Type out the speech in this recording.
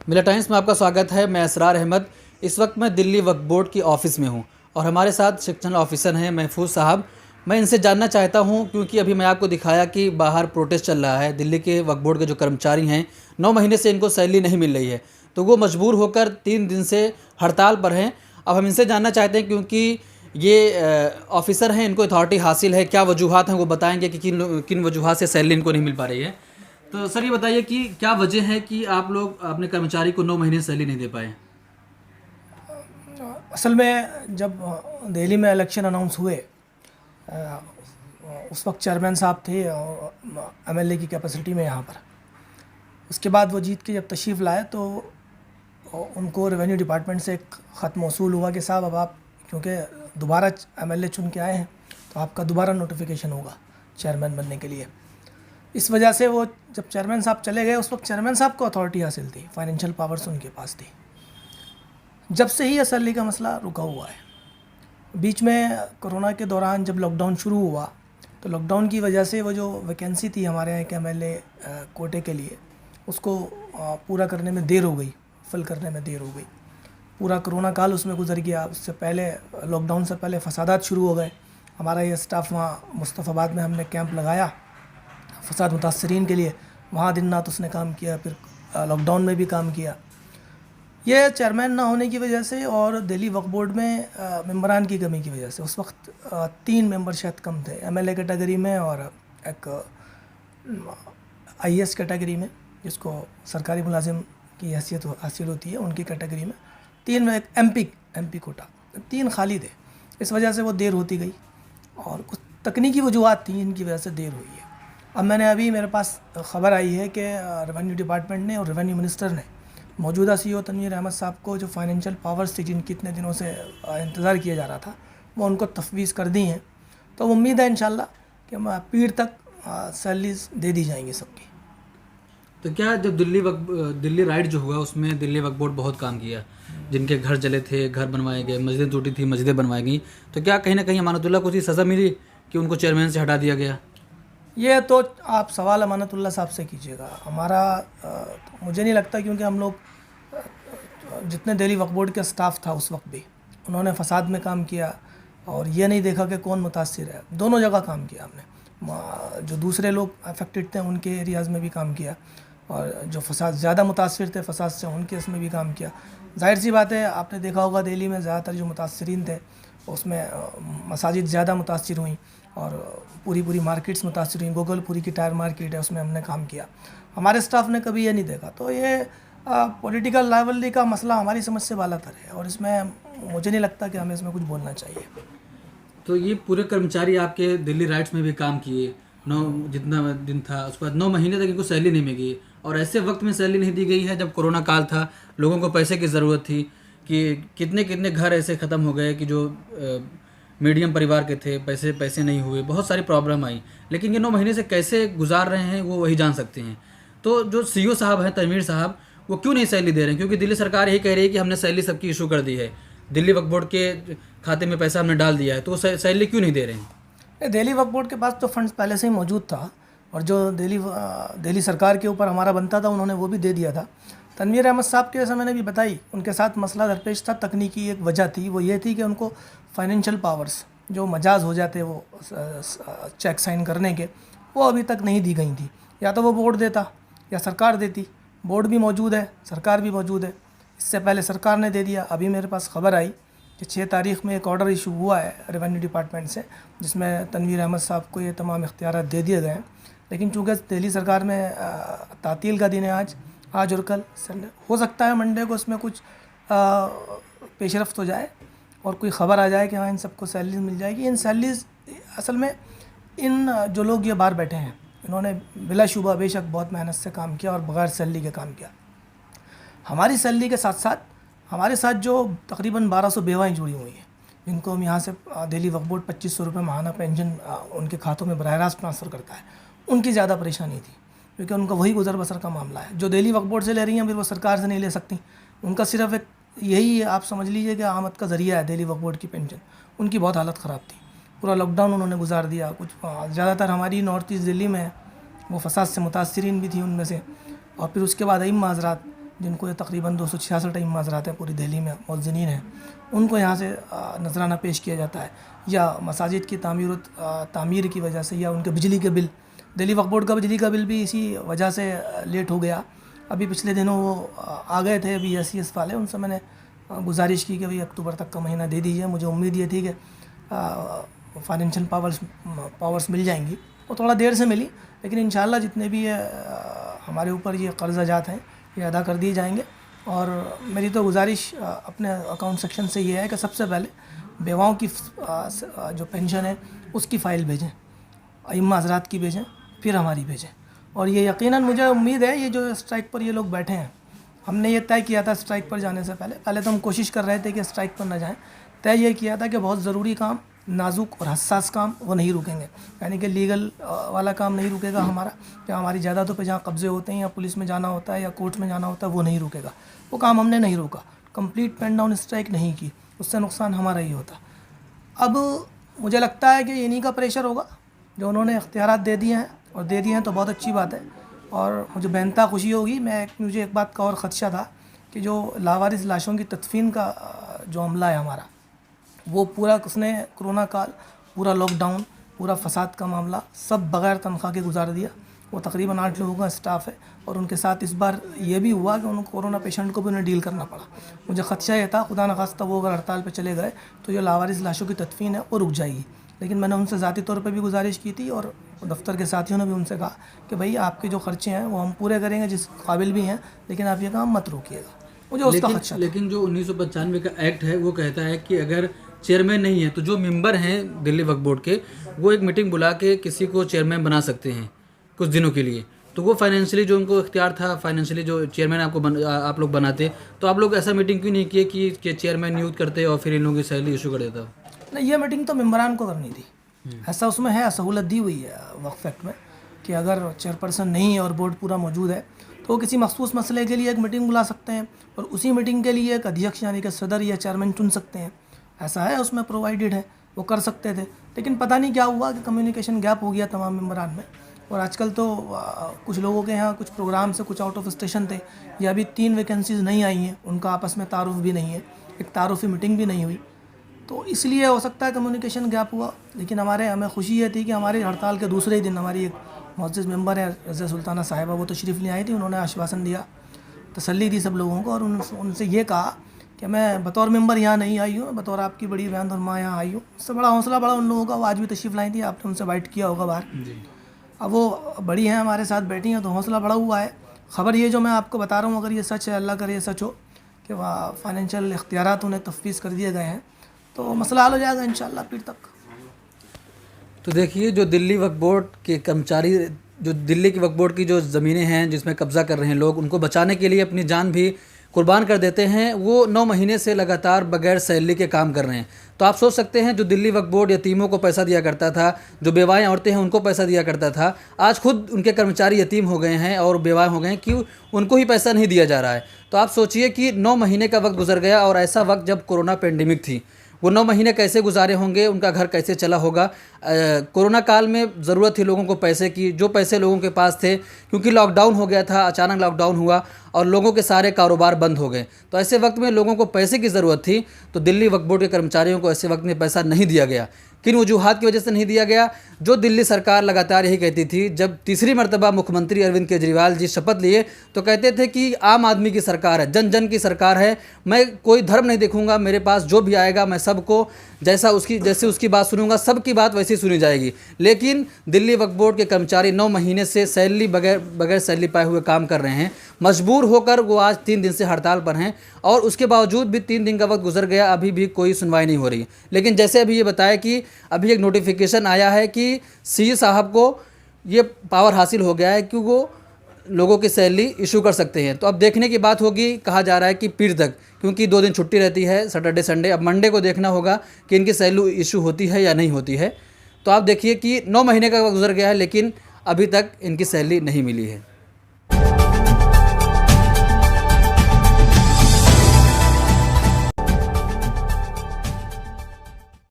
मिला टाइम्स में आपका स्वागत है। मैं असरार अहमद। इस वक्त मैं दिल्ली वक्फ बोर्ड की ऑफ़िस में हूं और हमारे साथ सेक्शनल ऑफिसर हैं महफूज साहब। मैं इनसे जानना चाहता हूं क्योंकि अभी मैं आपको दिखाया कि बाहर प्रोटेस्ट चल रहा है। दिल्ली के वक्फ बोर्ड के जो कर्मचारी हैं 9 महीने से इनको सैलरी नहीं मिल रही है, तो वो मजबूर होकर 3 दिन से हड़ताल पर हैं। अब हम इनसे जानना चाहते हैं क्योंकि ये ऑफिसर हैं, इनको अथॉरिटी हासिल है, क्या वजूहात हैं वो बताएंगे कि किन किन वजूहात से सैलरी इनको नहीं मिल पा रही है। तो सर ये बताइए कि क्या वजह है कि आप लोग अपने कर्मचारी को 9 महीने सैलरी नहीं दे पाए। असल में जब दिल्ली में इलेक्शन अनाउंस हुए, उस वक्त चेयरमैन साहब थे एमएलए की कैपेसिटी में यहाँ पर। उसके बाद वो जीत के जब तशरीफ़ लाए तो उनको रेवेन्यू डिपार्टमेंट से एक ख़त मौसूल हुआ कि साहब अब आप क्योंकि दोबारा एमएलए चुन के आए हैं तो आपका दोबारा नोटिफिकेशन होगा चेयरमैन बनने के लिए। इस वजह से वो जब चेयरमैन साहब चले गए, उस वक्त चेयरमैन साहब को अथॉरिटी हासिल थी, फाइनेंशियल पावर्स उनके पास थी। जब से ही सैलरी का मसला रुका हुआ है। बीच में कोरोना के दौरान जब लॉकडाउन शुरू हुआ तो लॉकडाउन की वजह से वो जो वैकेंसी थी हमारे यहाँ के एमएलए कोटे के लिए, उसको पूरा करने में देर हो गई, फिल करने में देर हो गई। पूरा कोरोना काल उसमें गुजर गया। उससे पहले लॉकडाउन से पहले फसादात शुरू हो गए। हमारा ये स्टाफ वहाँ मुस्तफ़ाबाद में हमने कैंप लगाया फसाद मुतासरीन के लिए, वहाँ दिन रात उसने काम किया, फिर लॉकडाउन में भी काम किया। ये चेयरमैन ना होने की वजह से और दिल्ली वक्फ बोर्ड में मेंबरान की कमी की वजह से, उस वक्त 3 मेंबर शायद कम थे एमएलए कैटेगरी में और एक आईएएस कैटेगरी में, जिसको सरकारी मुलाजिम की हैसियत हासिल होती है, उनकी कैटेगरी में 3 में, एक एमपी कोटा, 3 खाली थे। इस वजह से वो देर होती गई और कुछ तकनीकी वजूहत थी इनकी वजह से देर हुई है। अब मेरे पास ख़बर आई है कि रेवेन्यू डिपार्टमेंट ने और रेवेन्यू मिनिस्टर ने मौजूदा सीईओ तनवीर अहमद साहब को जो फाइनेंशियल पावर्स थी जिनकी इतने दिनों से इंतज़ार किया जा रहा था, वो उनको तफवीज़ कर दी हैं। तो उम्मीद है इंशाल्लाह कि पीर तक सैलरीज दे दी जाएंगी सबकी। तो क्या जब दिल्ली राइड जो हुआ उसमें दिल्ली वक्फ बोर्ड बहुत काम किया, जिनके घर जले थे घर बनवाए गए, मस्जिदें टूटी थी मस्जिदें बनवाई गई, तो क्या कहीं ना कहीं अमानतुल्लाह को सज़ा मिली कि उनको चेयरमैन से हटा दिया गया? ये तो आप सवाल अमानतुल्लाह साहब से कीजिएगा। हमारा मुझे नहीं लगता, क्योंकि हम लोग जितने दिल्ली वक्फ बोर्ड का स्टाफ था उस वक्त भी उन्होंने फसाद में काम किया और ये नहीं देखा कि कौन मुतासिर है। दोनों जगह काम किया हमने। जो दूसरे लोग अफेक्टेड थे उनके एरियाज़ में भी काम किया और जो फसाद ज़्यादा मुतासिर थे फसाद से उनके इसमें भी काम किया। जाहिर सी बात है, आपने देखा होगा दिल्ली में ज़्यादातर जो मुतासरीन थे उसमें मसाजिद ज़्यादा मुतासिर हुई और पूरी मार्केट्स मुतासिर हुई। गूगल पूरी की टायर मार्केट है, उसमें हमने काम किया। हमारे स्टाफ ने कभी ये नहीं देखा। तो ये पॉलिटिकल राइवलरी का मसला हमारी समझ से बालातर है और इसमें मुझे नहीं लगता कि हमें इसमें कुछ बोलना चाहिए। तो ये पूरे कर्मचारी आपके दिल्ली राइट्स में भी काम किए, 9 जितना दिन था उसके बाद 9 महीने तक इनको सैलरी नहीं मिली और ऐसे वक्त में सैलरी नहीं दी गई है जब कोरोना काल था, लोगों को पैसे की ज़रूरत थी कि कितने कितने घर ऐसे ख़त्म हो गए कि जो मीडियम परिवार के थे, पैसे नहीं हुए, बहुत सारी प्रॉब्लम आई। लेकिन ये 9 महीने से कैसे गुजार रहे हैं वो वही जान सकते हैं। तो जो सीईओ साहब हैं तनवीर साहब, वो क्यों नहीं सैलरी दे रहे हैं? क्योंकि दिल्ली सरकार यही कह रही है कि हमने सैलरी सबकी इशू कर दी है, दिल्ली वक्फ बोर्ड के खाते में पैसा हमने डाल दिया है, तो वो सैलरी क्यों नहीं दे रहे हैं? दिल्ली वक्फ बोर्ड के पास तो फंड्स पहले से ही मौजूद था और जो दिल्ली सरकार के ऊपर हमारा बनता था उन्होंने वो भी दे दिया था। तनवीर अहमद साहब के, जैसा मैंने भी बताई, उनके साथ मसला दरपेश था। तकनीकी एक वजह थी, वो ये थी कि उनको फाइनेंशियल पावर्स जो मजाज हो जाते वो चेक साइन करने के, वो अभी तक नहीं दी गई थी। या तो वो बोर्ड देता या सरकार देती। बोर्ड भी मौजूद है, सरकार भी मौजूद है। इससे पहले सरकार ने दे दिया। अभी मेरे पास ख़बर आई कि 6 तारीख़ में एक ऑर्डर इशू हुआ है रेवेन्यू डिपार्टमेंट से, जिसमें तनवीर अहमद साहब को ये तमाम इख्तियारात दे दिए गए हैं। लेकिन चूँकि दिल्ली सरकार में तातील का दिन है आज और कल, हो सकता है मंडे को इसमें कुछ पेशरफ्त हो जाए और कोई ख़बर आ जाए कि हाँ इन सबको सैलरीज मिल जाएगी। इन सैलरीज असल में इन जो लोग ये बाहर बैठे हैं इन्होंने बिलाशुबा बेशक बहुत मेहनत से काम किया और बग़ैर सैलरी के काम किया। हमारी सैलरी के साथ साथ हमारे साथ जो तकरीबन 1200 बेवाएँ जुड़ी हुई हैं, जिनको हम यहाँ से दिल्ली वक्फ बोर्ड 2500 रुपये माहाना पेंशन उनके खातों में बराह रास्त ट्रांसफ़र करता है, उनकी ज़्यादा परेशानी थी क्योंकि उनका वही गुजर बसर का मामला है। जो दिल्ली वक्फ बोर्ड से ले रही हैं फिर वो सरकार से नहीं ले सकती। उनका सिर्फ एक यही आप समझ लीजिए कि आमद का ज़रिया है दिल्ली वक्फ बोर्ड की पेंशन। उनकी बहुत हालत ख़राब थी, पूरा लॉकडाउन उन्होंने गुजार दिया। कुछ ज़्यादातर हमारी नॉर्थ ईस्ट दिल्ली में वो फसाद से मुतासरीन भी थी उनमें से। और फिर उसके बाद अइम्मा हज़रात जिनको ये तकरीबन 266 माजरात हैं पूरी दिल्ली में मुअज़्ज़िनीन हैं, उनको यहाँ से नजराना पेश किया जाता है। या मसाजिद की तामीर की वजह से, या उनके बिजली के बिल, दिल्ली वक्फ बोर्ड का बिजली का बिल भी इसी वजह से लेट हो गया। अभी पिछले दिनों वो आ गए थे BSES वाले, उनसे मैंने गुजारिश की कि भाई अक्टूबर तक का महीना दे दीजिए। मुझे उम्मीद ये थी कि फाइनेंशियल पावर्स मिल जाएंगी, वो थोड़ा देर से मिली, लेकिन इंशाल्लाह जितने भी हमारे ऊपर ये कर्ज़ जात हैं ये अदा कर दिए जाएंगे। और मेरी तो गुजारिश अपने अकाउंट सेक्शन से ये है कि सबसे पहले बेवाओं की जो पेंशन है उसकी फ़ाइल भेजें, अइम्मा हज़रात की भेजें, फिर हमारी भेजें। और ये यकीनन मुझे उम्मीद है, ये जो स्ट्राइक पर ये लोग बैठे हैं, हमने ये तय किया था स्ट्राइक पर जाने से पहले तो हम कोशिश कर रहे थे कि स्ट्राइक पर ना जाएं। तय ये किया था कि बहुत ज़रूरी काम, नाजुक और हसास काम वो नहीं रुकेंगे, यानी कि लीगल वाला काम नहीं रुकेगा हमारा, या हमारी जायदादों पे जहाँ कब्ज़े होते हैं या पुलिस में जाना होता है या कोर्ट में जाना होता है, वो नहीं रुकेगा। वो काम हमने नहीं रोका, कंप्लीट पेन डाउन स्ट्राइक नहीं की, उससे नुकसान हमारा ही होता। अब मुझे लगता है कि इन्हीं का प्रेशर होगा जो उन्होंने इख्तियारात दे दिए हैं, और दे दिए हैं तो बहुत अच्छी बात है। और मुझे बेनता खुशी होगी। मुझे एक बात का और ख़दशा था कि जो लावारिस लाशों की तदफीन का जो अमला है हमारा, वो पूरा उसने कोरोना काल, पूरा लॉकडाउन, पूरा फसाद का मामला सब बग़ैर तनख्वाह के गुजार दिया। वो तकरीबन 8 लोगों का स्टाफ है, और उनके साथ इस बार ये भी हुआ कि उनको कोरोना पेशेंट को भी उन्हें डील करना पड़ा। मुझे ख़दशा ये था, खुदा न खास्ता वो अगर हड़ताल पे चले गए तो ये लावारिस लाशों की तदफीन है वो रुक जाएगी। लेकिन मैंने उनसे ज़ाती तौर पे भी गुजारिश की थी, और दफ्तर के साथियों ने भी उनसे कहा कि भाई आपके जो ख़र्चे हैं वो हम पूरे करेंगे जिस काबिल भी हैं, लेकिन आप ये काम मत रोकिएगा। मुझे उसका ख़दशा था। लेकिन जो 1995 का एक्ट है वो कहता है कि अगर चेयरमैन नहीं है तो जो मेंबर हैं दिल्ली वक्फ बोर्ड के, वो एक मीटिंग बुला के किसी को चेयरमैन बना सकते हैं कुछ दिनों के लिए। तो वो फाइनेंशियली जो उनको इख्तियार था, फाइनेंशियली जो चेयरमैन आप लोग बनाते, तो आप लोग ऐसा मीटिंग क्यों नहीं किए कि चेयरमैन नियुक्त करते और फिर इन लोगों की सैलरी इशू कर देता? नहीं, ये मीटिंग तो मेम्बरान को करनी थी। ऐसा उसमें है, सहूलत दी हुई है वक्फ एक्ट में कि अगर चेयरपर्सन नहीं है और बोर्ड पूरा मौजूद है तो किसी मखसूस मसले के लिए एक मीटिंग बुला सकते हैं, और उसी मीटिंग के लिए एक अध्यक्ष यानी कि सदर या चेयरमैन चुन सकते हैं। ऐसा है, उसमें प्रोवाइडेड है, वो कर सकते थे। लेकिन पता नहीं क्या हुआ कि कम्युनिकेशन गैप हो गया तमाम मेम्बरान में। और आजकल तो कुछ लोगों के यहाँ कुछ प्रोग्राम से कुछ आउट ऑफ स्टेशन थे, या अभी 3 वैकेंसीज़ नहीं आई हैं, उनका आपस में तारुफ भी नहीं है, एक तारुफी मीटिंग भी नहीं हुई, तो इसलिए हो सकता है कम्युनिकेशन गैप हुआ। लेकिन हमें खुशी ये थी कि हमारी हड़ताल के दूसरे ही दिन हमारी एक मुअज़्ज़िज़ मेंबर है रज़िया सुल्ताना साहिबा, वो तशरीफ़ ले आई थी। उन्होंने आश्वासन दिया, तसल्ली दी सब लोगों को, और उनसे ये कहा कि मैं बतौर मेंबर यहाँ नहीं आई हूँ, बतौर आपकी बड़ी बहन और माँ यहाँ आई हूँ। उससे बड़ा हौसला बड़ा उन लोगों का, वो आज भी तशरीफ़ लाई थी, आपने उनसे बाइट किया होगा बाहर। अब वो बड़ी हैं, हमारे साथ बैठी हैं, तो हौसला बड़ा हुआ है। ख़बर ये जो मैं आपको बता रहा हूँ, अगर ये सच है, अल्लाह करे ये सच हो कि वह फाइनेंशियल इख्तियारात उन्हें तफवीज़ कर दिए गए हैं, तो मसला हल हो जाएगा इंशाल्लाह फिर तक। तो देखिए, जो दिल्ली वक्फ बोर्ड के कर्मचारी, जो दिल्ली की वक्फ बोर्ड की जो ज़मीनें हैं जिसमें कब्ज़ा कर रहे हैं लोग, उनको बचाने के लिए अपनी जान भी कुर्बान कर देते हैं। वो 9 महीने से लगातार बगैर सैलरी के काम कर रहे हैं। तो आप सोच सकते हैं, जो दिल्ली वक्फ बोर्ड यतीमों को पैसा दिया करता था, जो बेवाएँ औरतें हैं उनको पैसा दिया करता था, आज खुद उनके कर्मचारी यतीम हो गए हैं और बेवाएँ हो गए हैं कि उनको ही पैसा नहीं दिया जा रहा है। तो आप सोचिए कि 9 महीने का वक्त गुजर गया, और ऐसा वक्त जब कोरोना पेंडेमिक थी, वो 9 महीने कैसे गुजारे होंगे, उनका घर कैसे चला होगा। कोरोना काल में ज़रूरत थी लोगों को पैसे की, जो पैसे लोगों के पास थे, क्योंकि लॉकडाउन हो गया था, अचानक लॉकडाउन हुआ और लोगों के सारे कारोबार बंद हो गए। तो ऐसे वक्त में लोगों को पैसे की ज़रूरत थी, तो दिल्ली वक्फ बोर्ड के कर्मचारियों को ऐसे वक्त में पैसा नहीं दिया गया। किन वजूहात की वजह से नहीं दिया गया? जो दिल्ली सरकार लगातार यही कहती थी, जब तीसरी मरतबा मुख्यमंत्री अरविंद केजरीवाल जी शपथ लिए तो कहते थे कि आम आदमी की सरकार है, जन जन की सरकार है, मैं कोई धर्म नहीं देखूंगा, मेरे पास जो भी आएगा मैं सबको जैसे उसकी बात सुनूंगा, सबकी बात वैसी सुनी जाएगी। लेकिन दिल्ली वक्फ बोर्ड के कर्मचारी 9 महीने से सैलरी बगैर सैलरी पाए हुए काम कर रहे हैं। मजबूर होकर वो आज 3 दिन से हड़ताल पर हैं, और उसके बावजूद भी 3 दिन का वक्त गुजर गया, अभी भी कोई सुनवाई नहीं हो रही। लेकिन जैसे अभी ये बताया कि अभी एक नोटिफिकेशन आया है कि सीई साहब को ये पावर हासिल हो गया है कि वो लोगों की सैलरी इशू कर सकते हैं। तो अब देखने की बात होगी, कहा जा रहा है कि पीर तक, क्योंकि 2 दिन छुट्टी रहती है, सैटरडे संडे। अब मंडे को देखना होगा कि इनकी सैलरी इशू होती है या नहीं होती है। तो आप देखिए कि 9 महीने का वक्त गुजर गया है, लेकिन अभी तक इनकी सैलरी नहीं मिली है।